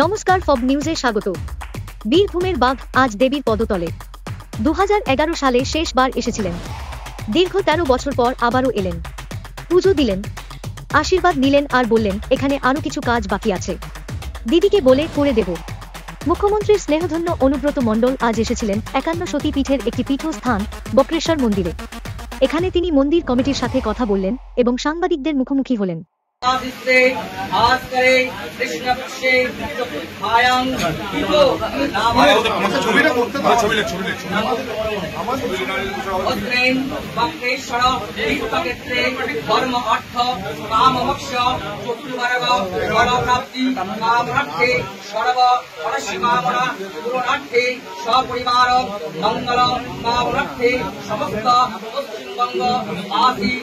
নমস্কার, ফব নিউজে স্বাগত। বীরভূমের বাঘ আজ দেবীর পদতলে। 2011 সালে শেষবার এসেছিলেন। দীর্ঘ 13 বছর পর আবারও এলেন, পুজো দিলেন, আশীর্বাদ নিলেন আর বললেন এখানে আরও কিছু কাজ বাকি আছে, দিদিকে বলে করে দেব। মুখ্যমন্ত্রীর স্নেহধন্য অনুব্রত মণ্ডল আজ এসেছিলেন 51 সতীপীঠের একটি পীঠস্থান বক্রেশ্বর মন্দিরে। এখানে তিনি মন্দির কমিটির সাথে কথা বললেন এবং সাংবাদিকদের মুখোমুখি হলেন। ধর্ম অর্থ কাম মোক্ষ চতুর্মার্গ ফলপ্রাপ্তি কামার্থে সর্ব ফলসীমামনা পূরণার্থে সপরিবার মঙ্গল কামার্থে সমস্ত পশ্চিমবঙ্গ বাসী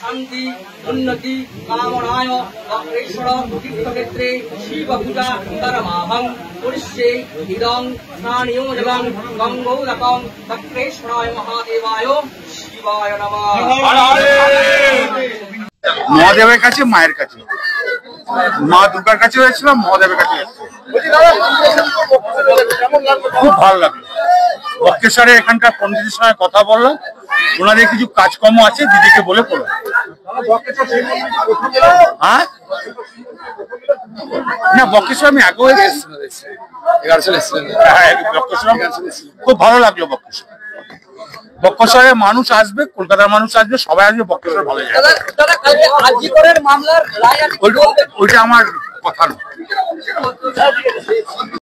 শান্তি উন্নতি কামনায় বক্রেশ্বর তীর্থক্ষেত্রে শিব পূজা কর্মাহং পুরুষে ইদং স্নানিয়োজং গঙ্গৌদকং বক্রেশ্বরায় মহাদেবায় শিবায় নমঃ। মহাদেবের কাছে, মায়ের কাছে, মা দুর্গার কাছে হয়েছিলাম, মহাদেবের কাছে খুব ভালো লাগলো। বক্রেশ্বরে এখানকার পন্ডিতের সঙ্গে কথা বললাম, ওনাদের কিছু কাজকর্ম আছে, দিদিকে বলে করলাম। হ্যাঁ না, বক্রেশ্বর আমি আগেও খুব ভালো লাগলো। বক্রেশ্বরের মানুষ আসবে, কলকাতার মানুষ আসবে, সবাই আসবে, বক্রেশ্বর ভালো যায়। ওইটা আমার কথা নয়।